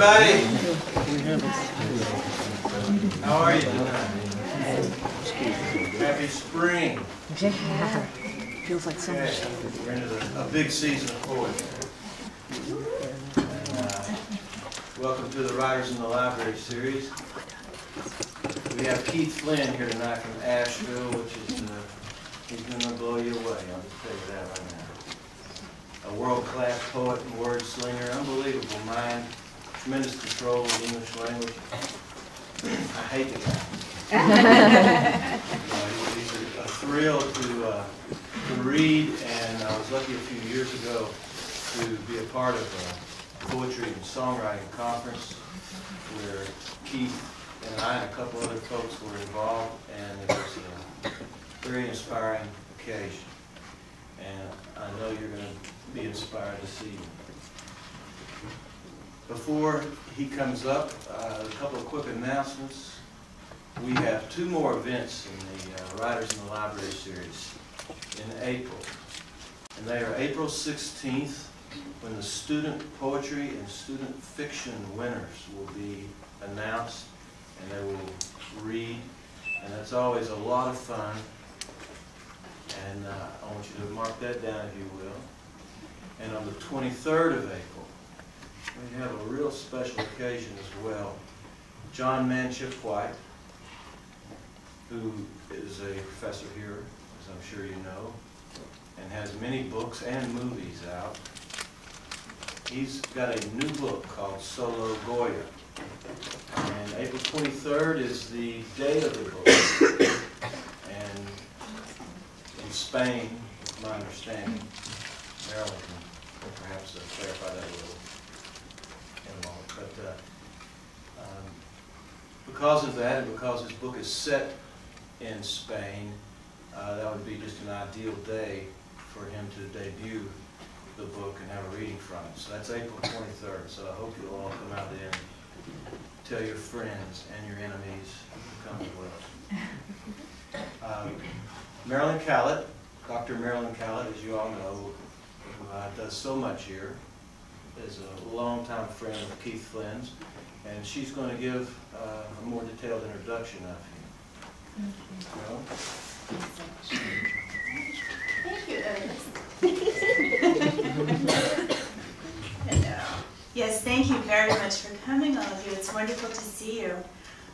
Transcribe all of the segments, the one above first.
everybody. How are you tonight? Happy spring. Yeah. Feels like summer. Okay. We're into a big season of poetry. And, welcome to the Writers in the Library series. We have Keith Flynn here tonight from Asheville, which is, he's going to blow you away. I'll just tell you that right now. A world-class poet and word slinger, unbelievable mind, tremendous control of the English language. I hate the guy. He's a thrill to read, and I was lucky a few years ago to be a part of a poetry and songwriting conference where Keith and I and a couple other folks were involved, and it was a very inspiring occasion. And I know you're going to be inspired to see him. Before he comes up, a couple of quick announcements. We have two more events in the Writers in the Library series in April. And they are April 16th, when the student poetry and student fiction winners will be announced, and they will read. And that's always a lot of fun. And I want you to mark that down, if you will. And on the 23rd of April, we have a real special occasion as well. John Manship White, who is a professor here, as I'm sure you know, and has many books and movies out. He's got a new book called Solo Goya. And April 23rd is the date of the book. And in Spain, with my understanding, Marilyn can perhaps clarify that a little in a moment. But because of that, and because this book is set in Spain, that would be just an ideal day for him to debut the book and have a reading from it. So that's April 23rd. So I hope you'll all come out there and tell your friends and your enemies to come as well. Marilyn Callett, Dr. Marilyn Callett, as you all know, who does so much here, is a longtime friend of Keith Flynn's, and she's going to give a more detailed introduction of him. Thank you, Ernest. Hello. Yes, thank you very much for coming, all of you. It's wonderful to see you.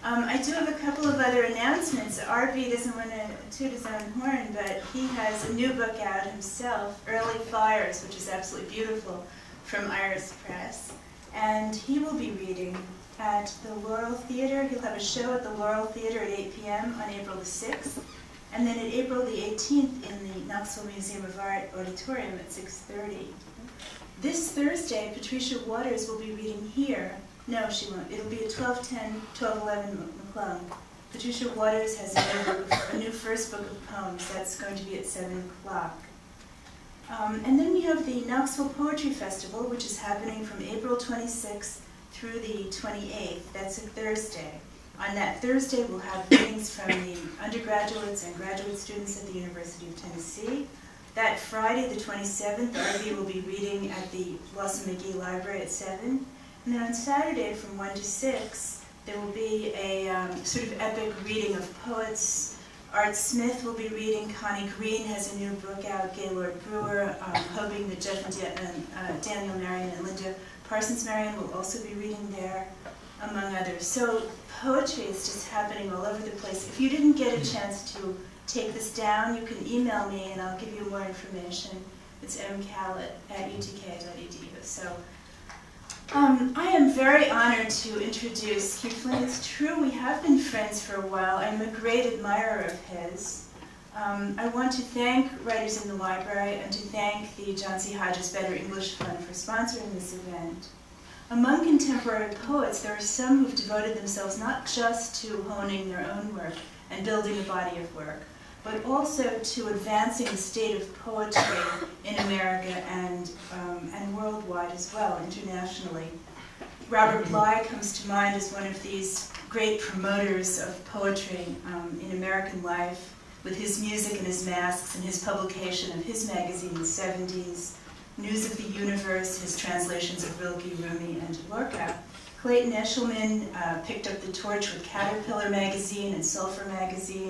I do have a couple of other announcements. RB doesn't want to toot his own horn, but he has a new book out himself, Early Fires, which is absolutely beautiful, from Iris Press. And he will be reading at the Laurel Theater. He'll have a show at the Laurel Theater at 8 p.m. on April the 6th. And then at April the 18th in the Knoxville Museum of Art Auditorium at 6:30. This Thursday, Patricia Waters will be reading here. No, she won't. It'll be at 1210, 1211 McClung. Patricia Waters has a new first book of poems. That's going to be at 7 o'clock. And then we have the Knoxville Poetry Festival, which is happening from April 26th through the 28th. That's a Thursday. On that Thursday, we'll have readings from the undergraduates and graduate students at the University of Tennessee. That Friday, the 27th, RV will be reading at the Blossom McGee Library at 7. And then on Saturday, from 1 to 6, there will be a sort of epic reading of poets. Art Smith will be reading. Connie Green has a new book out. Gaylord Brewer, hoping that Jeff and Daniel Marion and Linda Parsons Marion will also be reading there, among others. So poetry is just happening all over the place. If you didn't get a chance to take this down, you can email me and I'll give you more information. It's mcallett@utk.edu. So I am very honored to introduce Keith Flynn. It's true, we have been friends for a while. I'm a great admirer of his. I want to thank Writers in the Library and to thank the John C. Hodges Better English Fund for sponsoring this event. Among contemporary poets, there are some who've devoted themselves not just to honing their own work and building a body of work, but also to advancing the state of poetry in America and worldwide as well, internationally. Robert Bly comes to mind as one of these great promoters of poetry in American life, with his music and his masks and his publication of his magazine in the 70s, News of the Universe, his translations of Rilke, Rumi, and Lorca. Clayton Eshelman picked up the torch with Caterpillar magazine and Sulphur magazine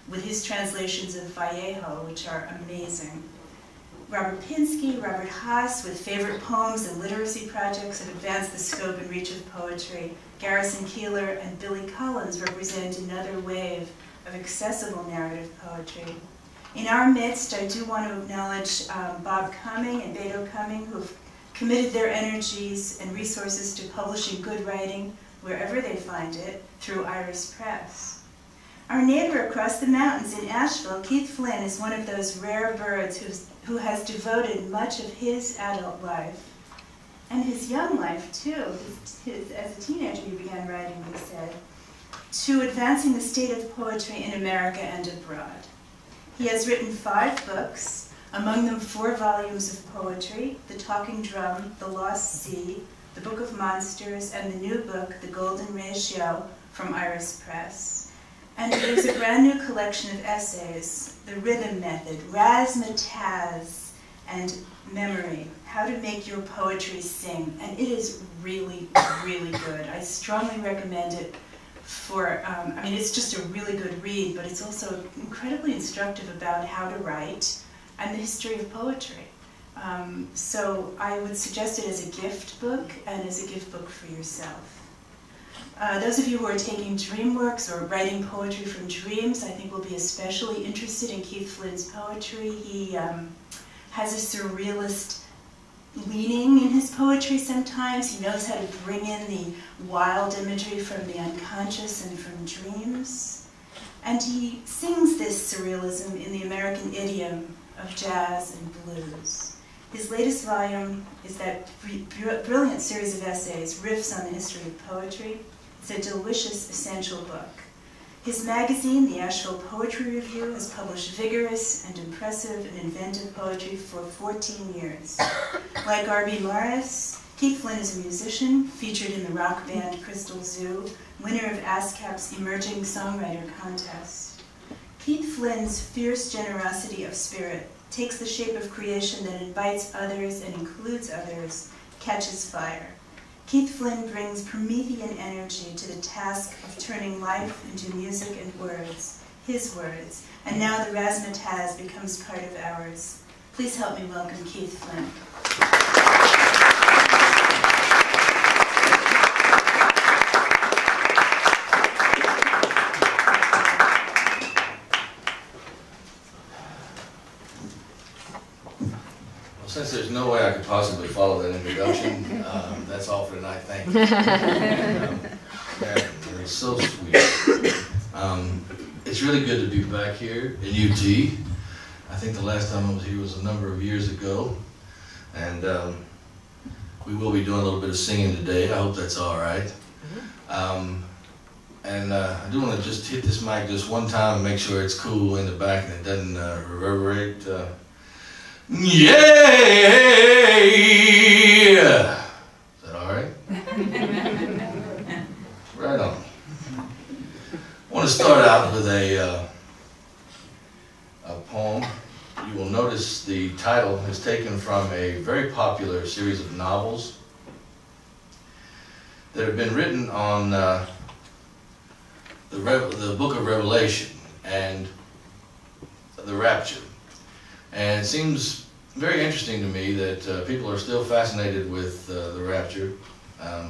with his translations of Vallejo, which are amazing. Robert Pinsky, Robert Haas, with favorite poems and literacy projects have advanced the scope and reach of poetry. Garrison Keillor and Billy Collins represent another wave of accessible narrative poetry. In our midst, I do want to acknowledge Bob Cumming and Beto Cumming, who have committed their energies and resources to publishing good writing wherever they find it through Iris Press. Our neighbor across the mountains in Asheville, Keith Flynn, is one of those rare birds who has devoted much of his adult life, and his young life too, as a teenager he began writing, he said, to advancing the state of poetry in America and abroad. He has written 5 books, among them 4 volumes of poetry, The Talking Drum, The Lost Sea, The Book of Monsters, and the new book, The Golden Ratio, from Iris Press. And there's a brand new collection of essays, The Rhythm Method, Razzmatazz, and Memory, How to Make Your Poetry Sing. And it is really, really good. I strongly recommend it for, I mean, it's just a really good read, but it's also incredibly instructive about how to write and the history of poetry. So I would suggest it as a gift book and as a gift book for yourself. Those of you who are taking DreamWorks or writing poetry from dreams, I think will be especially interested in Keith Flynn's poetry. He has a surrealist leaning in his poetry sometimes. He knows how to bring in the wild imagery from the unconscious and from dreams. And he sings this surrealism in the American idiom of jazz and blues. His latest volume is that brilliant series of essays, Riffs on the History of Poetry. It's a delicious, essential book. His magazine, the Asheville Poetry Review, has published vigorous and impressive and inventive poetry for 14 years. Like R.B. Morris, Keith Flynn is a musician, featured in the rock band Crystal Zoo, winner of ASCAP's Emerging Songwriter Contest. Keith Flynn's fierce generosity of spirit takes the shape of creation that invites others and includes others, catches fire. Keith Flynn brings Promethean energy to the task of turning life into music and words, his words, and now the razzmatazz becomes part of ours. Please help me welcome Keith Flynn. Since there's no way I could possibly follow that introduction, that's all for tonight. Thank you. That is so sweet. It's really good to be back here in UT. I think the last time I was here was a number of years ago, and we will be doing a little bit of singing today. I hope that's all right. I do want to just hit this mic just one time and make sure it's cool in the back and it doesn't reverberate. Yeah! Is that all right? Right on. I want to start out with a poem. You will notice the title is taken from a very popular series of novels that have been written on the book of Revelation and the rapture. And it seems very interesting to me that people are still fascinated with the rapture.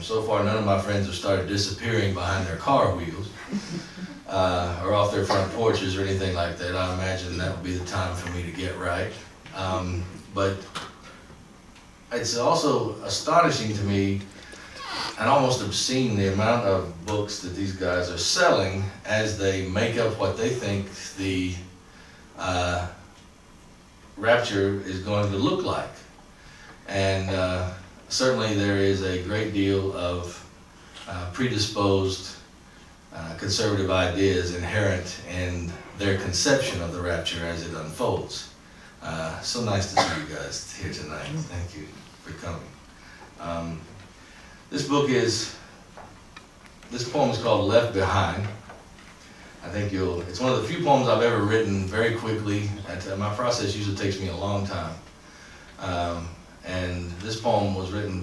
So far, none of my friends have started disappearing behind their car wheels or off their front porches or anything like that. I imagine that would be the time for me to get right. But it's also astonishing to me and almost obscene the amount of books that these guys are selling as they make up what they think the rapture is going to look like. And certainly there is a great deal of predisposed conservative ideas inherent in their conception of the rapture as it unfolds. So nice to see you guys here tonight. Thank you for coming. This poem is called Left Behind. I think it's one of the few poems I've ever written very quickly. My process usually takes me a long time. And this poem was written